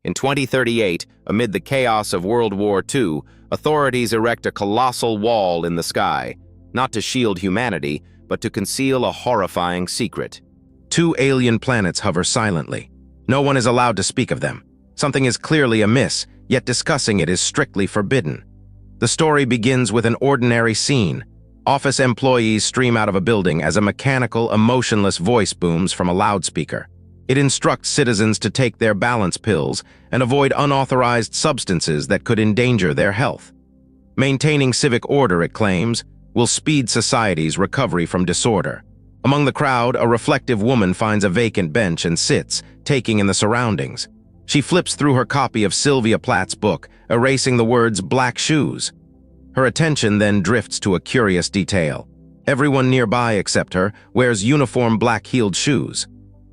In 2038, amid the chaos of World War II, authorities erect a colossal wall in the sky, not to shield humanity, but to conceal a horrifying secret. Two alien planets hover silently. No one is allowed to speak of them. Something is clearly amiss, yet discussing it is strictly forbidden. The story begins with an ordinary scene. Office employees stream out of a building as a mechanical, emotionless voice booms from a loudspeaker. It instructs citizens to take their balance pills and avoid unauthorized substances that could endanger their health. Maintaining civic order, it claims, will speed society's recovery from disorder. Among the crowd, a reflective woman finds a vacant bench and sits, taking in the surroundings. She flips through her copy of Sylvia Plath's book, erasing the words "black shoes." Her attention then drifts to a curious detail. Everyone nearby except her wears uniform black-heeled shoes.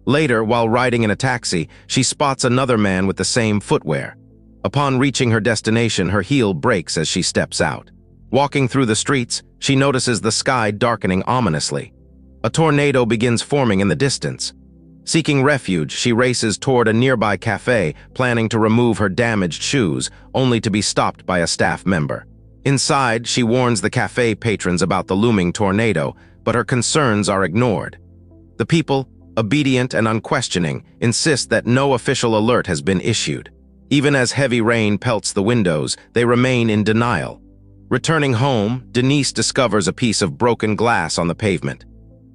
Later, while riding in a taxi, she spots another man with the same footwear. Upon reaching her destination, her heel breaks as she steps out. Walking through the streets, she notices the sky darkening ominously. A tornado begins forming in the distance. Seeking refuge, she races toward a nearby cafe, planning to remove her damaged shoes, only to be stopped by a staff member. Inside, she warns the cafe patrons about the looming tornado, but her concerns are ignored. The people, obedient and unquestioning, insist that no official alert has been issued. Even as heavy rain pelts the windows, they remain in denial. Returning home, Denise discovers a piece of broken glass on the pavement.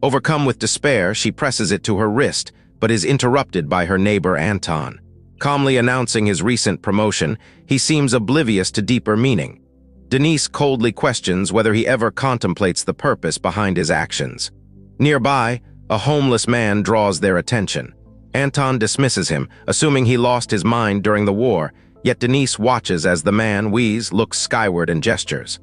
Overcome with despair, she presses it to her wrist, but is interrupted by her neighbor Anton. Calmly announcing his recent promotion, he seems oblivious to deeper meaning. Denise coldly questions whether he ever contemplates the purpose behind his actions. Nearby, a homeless man draws their attention. Anton dismisses him, assuming he lost his mind during the war, yet Denise watches as the man, Weiss, looks skyward and gestures.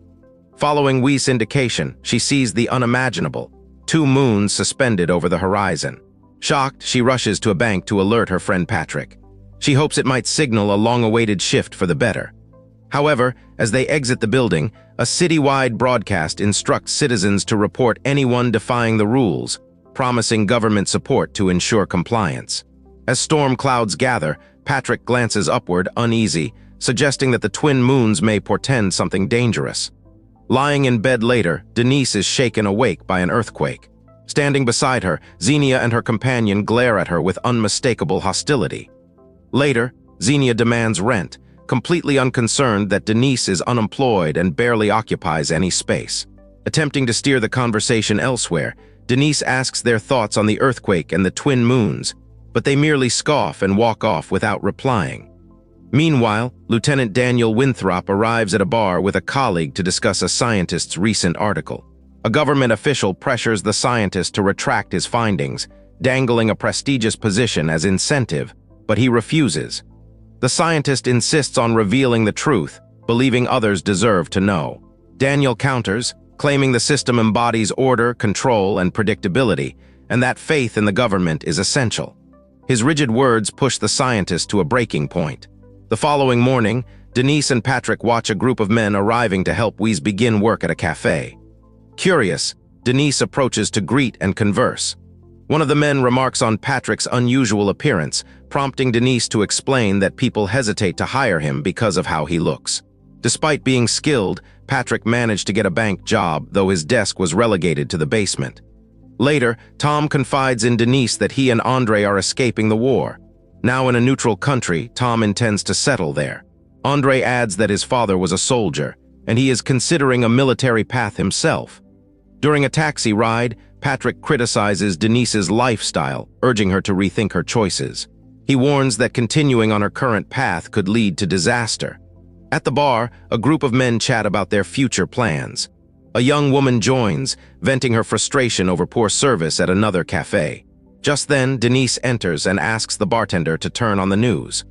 Following Weiss' indication, she sees the unimaginable, 2 moons suspended over the horizon. Shocked, she rushes to a bank to alert her friend Patrick. She hopes it might signal a long-awaited shift for the better. However, as they exit the building, a citywide broadcast instructs citizens to report anyone defying the rules, promising government support to ensure compliance. As storm clouds gather, Patrick glances upward, uneasy, suggesting that the twin moons may portend something dangerous. Lying in bed later, Denise is shaken awake by an earthquake. Standing beside her, Xenia and her companion glare at her with unmistakable hostility. Later, Xenia demands rent, completely unconcerned that Denise is unemployed and barely occupies any space. Attempting to steer the conversation elsewhere, Denise asks their thoughts on the earthquake and the twin moons, but they merely scoff and walk off without replying. Meanwhile, Lieutenant Daniel Winthrop arrives at a bar with a colleague to discuss a scientist's recent article. A government official pressures the scientist to retract his findings, dangling a prestigious position as incentive, but he refuses. The scientist insists on revealing the truth, believing others deserve to know. Daniel counters, claiming the system embodies order, control, and predictability, and that faith in the government is essential. His rigid words push the scientist to a breaking point. The following morning, Denise and Patrick watch a group of men arriving to help Weiss begin work at a cafe. Curious, Denise approaches to greet and converse. One of the men remarks on Patrick's unusual appearance, prompting Denise to explain that people hesitate to hire him because of how he looks. Despite being skilled, Patrick managed to get a bank job, though his desk was relegated to the basement. Later, Tom confides in Denise that he and Andre are escaping the war. Now in a neutral country, Tom intends to settle there. Andre adds that his father was a soldier, and he is considering a military path himself. During a taxi ride, Patrick criticizes Denise's lifestyle, urging her to rethink her choices. He warns that continuing on her current path could lead to disaster. At the bar, a group of men chat about their future plans. A young woman joins, venting her frustration over poor service at another cafe. Just then, Denise enters and asks the bartender to turn on the news.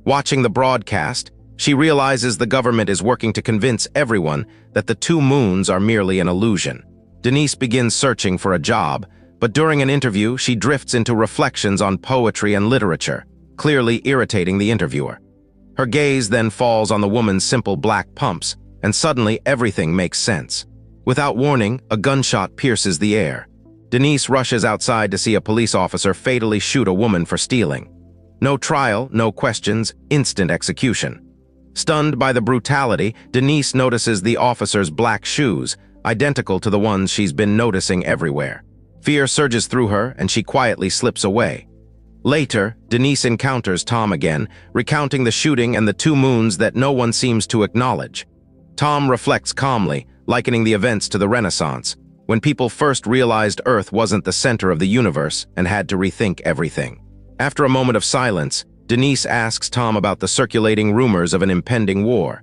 Watching the broadcast, she realizes the government is working to convince everyone that the 2 moons are merely an illusion. Denise begins searching for a job, but during an interview, she drifts into reflections on poetry and literature, clearly irritating the interviewer. Her gaze then falls on the woman's simple black pumps, and suddenly everything makes sense. Without warning, a gunshot pierces the air. Denise rushes outside to see a police officer fatally shoot a woman for stealing. No trial, no questions, instant execution. Stunned by the brutality, Denise notices the officer's black shoes, identical to the ones she's been noticing everywhere. Fear surges through her, and she quietly slips away. Later, Denise encounters Tom again, recounting the shooting and the 2 moons that no one seems to acknowledge. Tom reflects calmly, likening the events to the Renaissance, when people first realized Earth wasn't the center of the universe and had to rethink everything. After a moment of silence, Denise asks Tom about the circulating rumors of an impending war.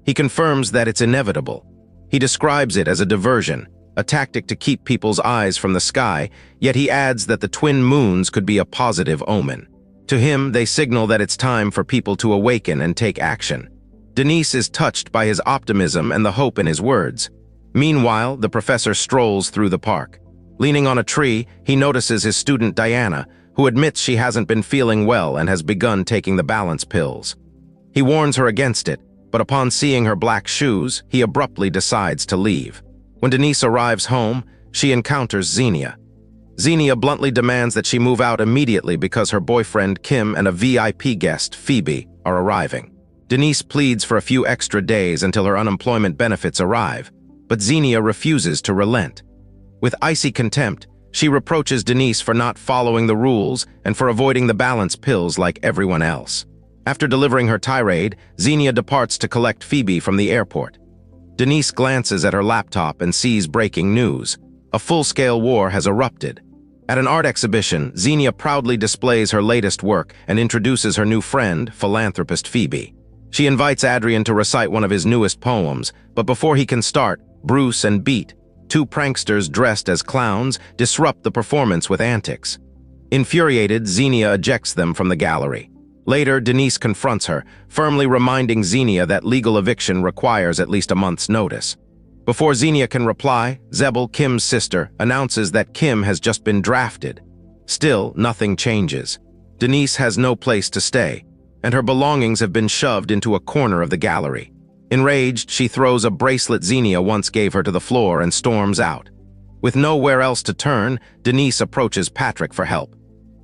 He confirms that it's inevitable. He describes it as a diversion, a tactic to keep people's eyes from the sky, yet he adds that the twin moons could be a positive omen. To him, they signal that it's time for people to awaken and take action. Denise is touched by his optimism and the hope in his words. Meanwhile, the professor strolls through the park. Leaning on a tree, he notices his student Diana, who admits she hasn't been feeling well and has begun taking the balance pills. He warns her against it, but upon seeing her black shoes, he abruptly decides to leave. When Denise arrives home, she encounters Xenia. Xenia bluntly demands that she move out immediately because her boyfriend Kim and a VIP guest, Phoebe, are arriving. Denise pleads for a few extra days until her unemployment benefits arrive, but Xenia refuses to relent. With icy contempt, she reproaches Denise for not following the rules and for avoiding the balance pills like everyone else. After delivering her tirade, Xenia departs to collect Phoebe from the airport. Denise glances at her laptop and sees breaking news. A full-scale war has erupted. At an art exhibition, Xenia proudly displays her latest work and introduces her new friend, philanthropist Phoebe. She invites Adrian to recite one of his newest poems, but before he can start, Bruce and Beat, 2 pranksters dressed as clowns, disrupt the performance with antics. Infuriated, Xenia ejects them from the gallery. Later, Denise confronts her, firmly reminding Xenia that legal eviction requires at least a month's notice. Before Xenia can reply, Zebel, Kim's sister, announces that Kim has just been drafted. Still, nothing changes. Denise has no place to stay, and her belongings have been shoved into a corner of the gallery. Enraged, she throws a bracelet Xenia once gave her to the floor and storms out. With nowhere else to turn, Denise approaches Patrick for help.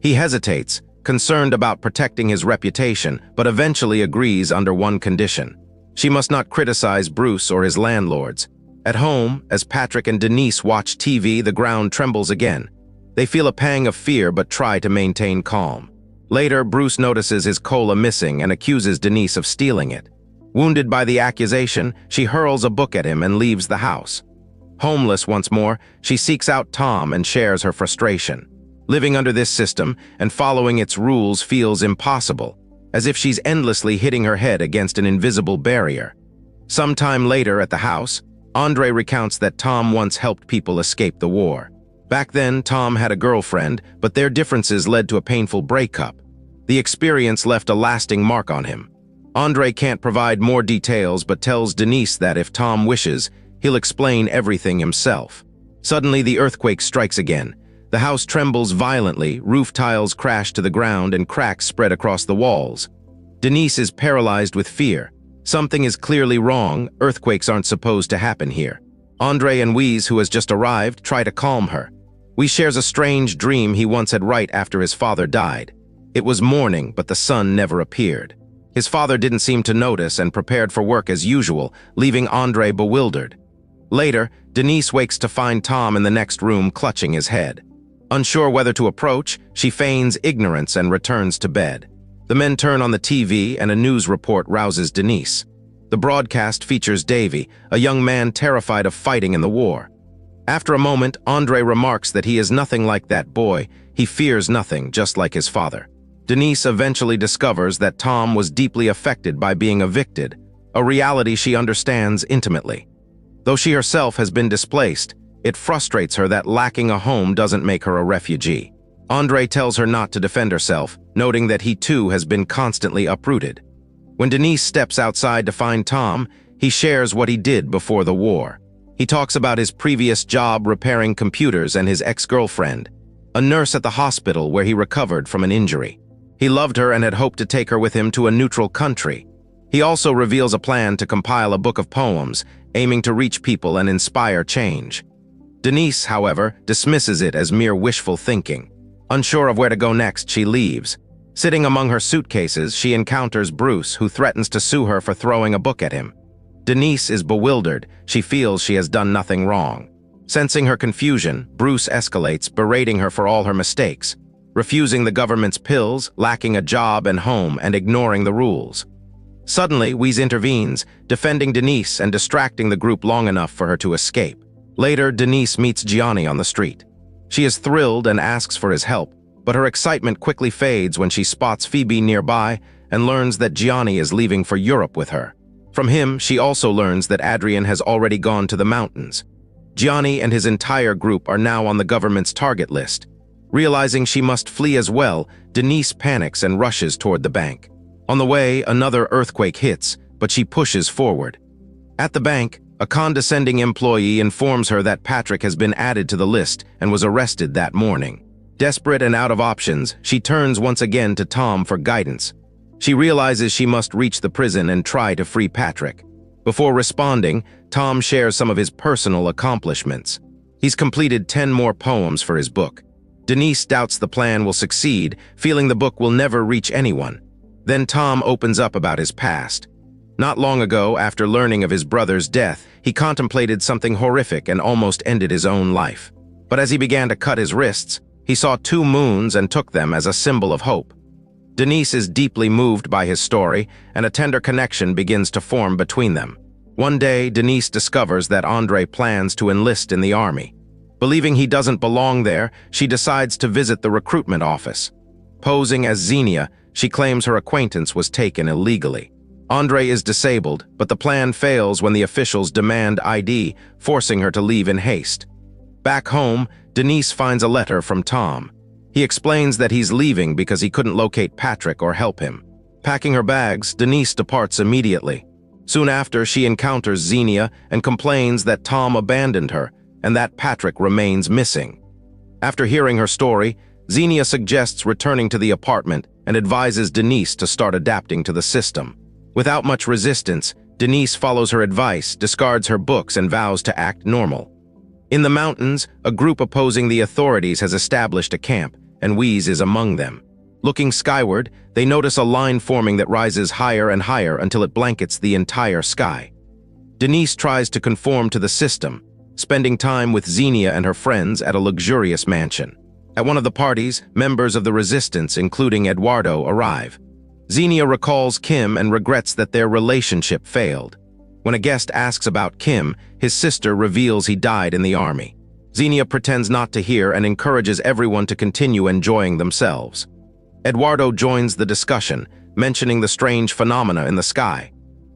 He hesitates, concerned about protecting his reputation, but eventually agrees under one condition. She must not criticize Bruce or his landlords. At home, as Patrick and Denise watch TV, the ground trembles again. They feel a pang of fear but try to maintain calm. Later, Bruce notices his cola missing and accuses Denise of stealing it. Wounded by the accusation, she hurls a book at him and leaves the house. Homeless once more, she seeks out Tom and shares her frustration. Living under this system and following its rules feels impossible, as if she's endlessly hitting her head against an invisible barrier. Sometime later at the house, Andre recounts that Tom once helped people escape the war. Back then, Tom had a girlfriend, but their differences led to a painful breakup. The experience left a lasting mark on him. Andre can't provide more details but tells Denise that if Tom wishes, he'll explain everything himself. Suddenly, the earthquake strikes again. The house trembles violently, roof tiles crash to the ground, and cracks spread across the walls. Denise is paralyzed with fear. Something is clearly wrong. Earthquakes aren't supposed to happen here. Andre and Wheeze, who has just arrived, try to calm her. Wheeze shares a strange dream he once had right after his father died. It was morning, but the sun never appeared. His father didn't seem to notice and prepared for work as usual, leaving Andre bewildered. Later, Denise wakes to find Tom in the next room clutching his head. Unsure whether to approach, she feigns ignorance and returns to bed. The men turn on the TV and a news report rouses Denise. The broadcast features Davy, a young man terrified of fighting in the war. After a moment, Andre remarks that he is nothing like that boy. He fears nothing, just like his father. Denise eventually discovers that Tom was deeply affected by being evicted, a reality she understands intimately. Though she herself has been displaced, it frustrates her that lacking a home doesn't make her a refugee. Andre tells her not to defend herself, noting that he too has been constantly uprooted. When Denise steps outside to find Tom, he shares what he did before the war. He talks about his previous job repairing computers and his ex-girlfriend, a nurse at the hospital where he recovered from an injury. He loved her and had hoped to take her with him to a neutral country. He also reveals a plan to compile a book of poems, aiming to reach people and inspire change. Denise, however, dismisses it as mere wishful thinking. Unsure of where to go next, she leaves. Sitting among her suitcases, she encounters Bruce, who threatens to sue her for throwing a book at him. Denise is bewildered. She feels she has done nothing wrong. Sensing her confusion, Bruce escalates, berating her for all her mistakes, refusing the government's pills, lacking a job and home, and ignoring the rules. Suddenly, Weeze intervenes, defending Denise and distracting the group long enough for her to escape. Later, Denise meets Gianni on the street. She is thrilled and asks for his help, but her excitement quickly fades when she spots Phoebe nearby and learns that Gianni is leaving for Europe with her. From him, she also learns that Adrian has already gone to the mountains. Gianni and his entire group are now on the government's target list. Realizing she must flee as well, Denise panics and rushes toward the bank. On the way, another earthquake hits, but she pushes forward. At the bank, a condescending employee informs her that Patrick has been added to the list and was arrested that morning. Desperate and out of options, she turns once again to Tom for guidance. She realizes she must reach the prison and try to free Patrick. Before responding, Tom shares some of his personal accomplishments. He's completed 10 more poems for his book. Denise doubts the plan will succeed, feeling the book will never reach anyone. Then Tom opens up about his past. Not long ago, after learning of his brother's death, he contemplated something horrific and almost ended his own life. But as he began to cut his wrists, he saw 2 moons and took them as a symbol of hope. Denise is deeply moved by his story, and a tender connection begins to form between them. One day, Denise discovers that Andre plans to enlist in the army. Believing he doesn't belong there, she decides to visit the recruitment office. Posing as Xenia, she claims her acquaintance was taken illegally. Andre is disabled, but the plan fails when the officials demand ID, forcing her to leave in haste. Back home, Denise finds a letter from Tom. He explains that he's leaving because he couldn't locate Patrick or help him. Packing her bags, Denise departs immediately. Soon after, she encounters Xenia and complains that Tom abandoned her and that Patrick remains missing. After hearing her story, Xenia suggests returning to the apartment and advises Denise to start adapting to the system. Without much resistance, Denise follows her advice, discards her books, and vows to act normal. In the mountains, a group opposing the authorities has established a camp, and Weeze is among them. Looking skyward, they notice a line forming that rises higher and higher until it blankets the entire sky. Denise tries to conform to the system, spending time with Xenia and her friends at a luxurious mansion. At one of the parties, members of the resistance, including Eduardo, arrive. Xenia recalls Kim and regrets that their relationship failed. When a guest asks about Kim, his sister reveals he died in the army. Xenia pretends not to hear and encourages everyone to continue enjoying themselves. Eduardo joins the discussion, mentioning the strange phenomena in the sky.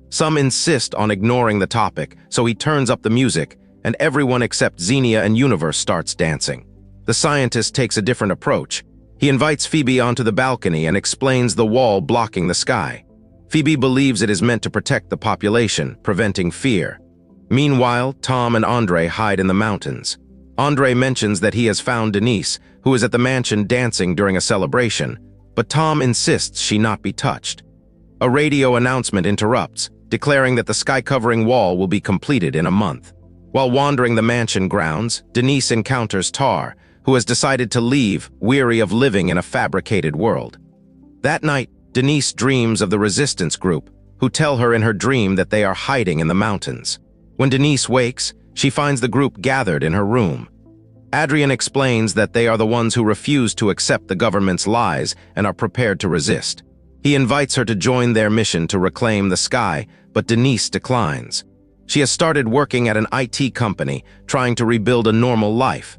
Some insist on ignoring the topic, so he turns up the music, and everyone except Xenia and Universe starts dancing. The scientist takes a different approach. He invites Phoebe onto the balcony and explains the wall blocking the sky. Phoebe believes it is meant to protect the population, preventing fear. Meanwhile, Tom and Andre hide in the mountains. Andre mentions that he has found Denise, who is at the mansion dancing during a celebration, but Tom insists she not be touched. A radio announcement interrupts, declaring that the sky-covering wall will be completed in a month. While wandering the mansion grounds, Denise encounters Tar, who has decided to leave, weary of living in a fabricated world. That night, Denise dreams of the resistance group, who tell her in her dream that they are hiding in the mountains. When Denise wakes, she finds the group gathered in her room. Adrian explains that they are the ones who refuse to accept the government's lies and are prepared to resist. He invites her to join their mission to reclaim the sky, but Denise declines. She has started working at an IT company, trying to rebuild a normal life.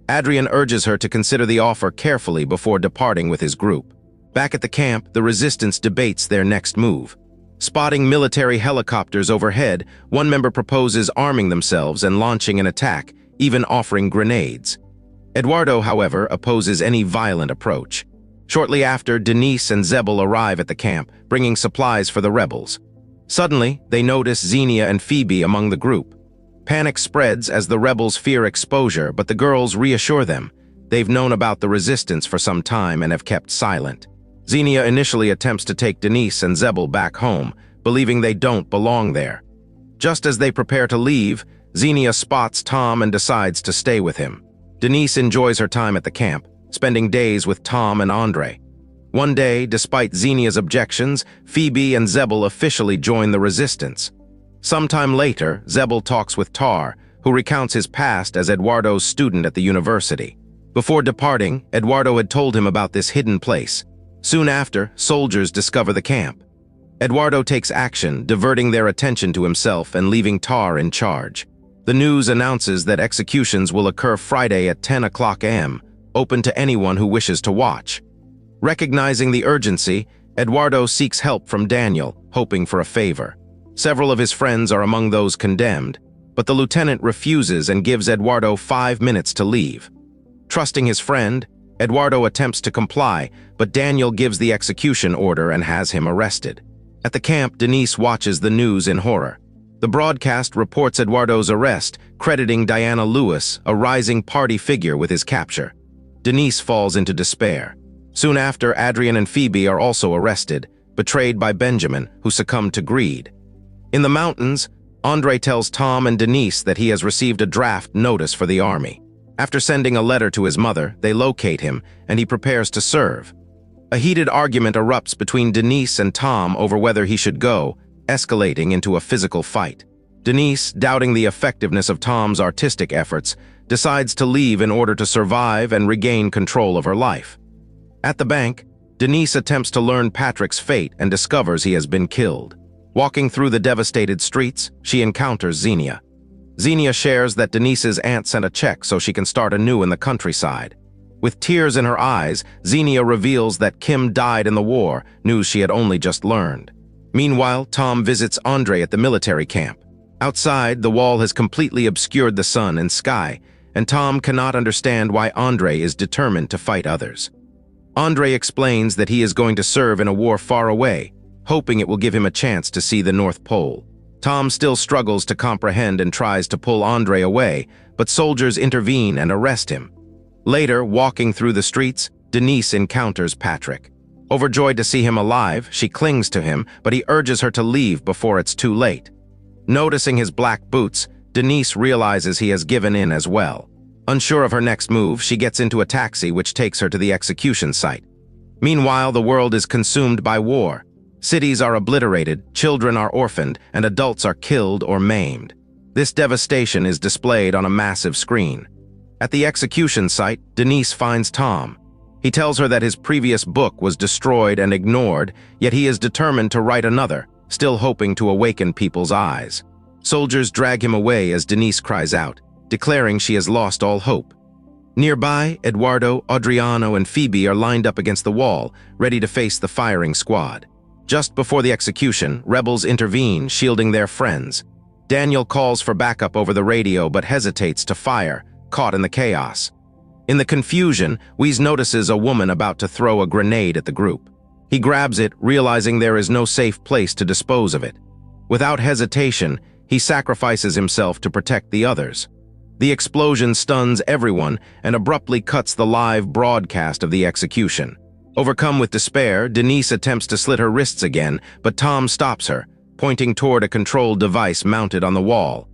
Adrian urges her to consider the offer carefully before departing with his group. Back at the camp, the resistance debates their next move. Spotting military helicopters overhead, one member proposes arming themselves and launching an attack, even offering grenades. Eduardo, however, opposes any violent approach. Shortly after, Denise and Zebel arrive at the camp, bringing supplies for the rebels. Suddenly, they notice Xenia and Phoebe among the group. Panic spreads as the rebels fear exposure, but the girls reassure them. They've known about the resistance for some time and have kept silent. Xenia initially attempts to take Denise and Zebel back home, believing they don't belong there. Just as they prepare to leave, Xenia spots Tom and decides to stay with him. Denise enjoys her time at the camp, spending days with Tom and Andre. One day, despite Xenia's objections, Phoebe and Zebul officially join the resistance. Sometime later, Zebul talks with Tar, who recounts his past as Eduardo's student at the university. Before departing, Eduardo had told him about this hidden place. Soon after, soldiers discover the camp. Eduardo takes action, diverting their attention to himself and leaving Tar in charge. The news announces that executions will occur Friday at 10 o'clock a.m., open to anyone who wishes to watch. Recognizing the urgency, Eduardo seeks help from Daniel, hoping for a favor. Several of his friends are among those condemned, but the lieutenant refuses and gives Eduardo 5 minutes to leave. Trusting his friend, Eduardo attempts to comply, but Daniel gives the execution order and has him arrested. At the camp, Denise watches the news in horror. The broadcast reports Eduardo's arrest, crediting Diana Lewis, a rising party figure, with his capture. Denise falls into despair. Soon after, Adrian and Phoebe are also arrested, betrayed by Benjamin, who succumbed to greed. In the mountains, Andre tells Tom and Denise that he has received a draft notice for the army. After sending a letter to his mother, they locate him, and he prepares to serve. A heated argument erupts between Denise and Tom over whether he should go, escalating into a physical fight. Denise, doubting the effectiveness of Tom's artistic efforts, decides to leave in order to survive and regain control of her life. At the bank, Denise attempts to learn Patrick's fate and discovers he has been killed. Walking through the devastated streets, she encounters Xenia. Xenia shares that Denise's aunt sent a check so she can start anew in the countryside. With tears in her eyes, Xenia reveals that Kim died in the war, news she had only just learned. Meanwhile, Tom visits Andre at the military camp. Outside, the wall has completely obscured the sun and sky, and Tom cannot understand why Andre is determined to fight others. Andre explains that he is going to serve in a war far away, hoping it will give him a chance to see the North Pole. Tom still struggles to comprehend and tries to pull Andre away, but soldiers intervene and arrest him. Later, walking through the streets, Denise encounters Patrick. Overjoyed to see him alive, she clings to him, but he urges her to leave before it's too late. Noticing his black boots, Denise realizes he has given in as well. Unsure of her next move, she gets into a taxi which takes her to the execution site. Meanwhile, the world is consumed by war. Cities are obliterated, children are orphaned, and adults are killed or maimed. This devastation is displayed on a massive screen. At the execution site, Denise finds Tom. He tells her that his previous book was destroyed and ignored, yet he is determined to write another, still hoping to awaken people's eyes. Soldiers drag him away as Denise cries out, declaring she has lost all hope. Nearby, Eduardo, Adriano, and Phoebe are lined up against the wall, ready to face the firing squad. Just before the execution, rebels intervene, shielding their friends. Daniel calls for backup over the radio but hesitates to fire, caught in the chaos. In the confusion, Weiss notices a woman about to throw a grenade at the group. He grabs it, realizing there is no safe place to dispose of it. Without hesitation, he sacrifices himself to protect the others. The explosion stuns everyone and abruptly cuts the live broadcast of the execution. Overcome with despair, Denise attempts to slit her wrists again, but Tom stops her, pointing toward a control device mounted on the wall.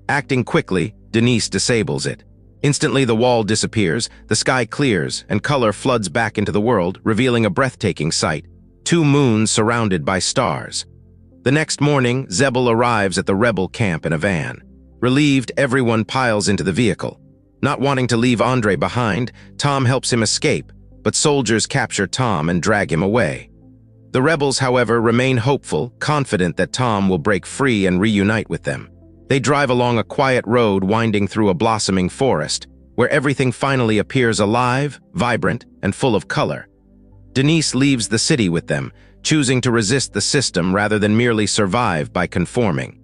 Acting quickly, Denise disables it. Instantly, the wall disappears, the sky clears, and color floods back into the world, revealing a breathtaking sight: 2 moons surrounded by stars. The next morning, Zebul arrives at the rebel camp in a van. Relieved, everyone piles into the vehicle. Not wanting to leave Andre behind, Tom helps him escape, but soldiers capture Tom and drag him away. The rebels, however, remain hopeful, confident that Tom will break free and reunite with them. They drive along a quiet road winding through a blossoming forest, where everything finally appears alive, vibrant, and full of color. Denise leaves the city with them, choosing to resist the system rather than merely survive by conforming.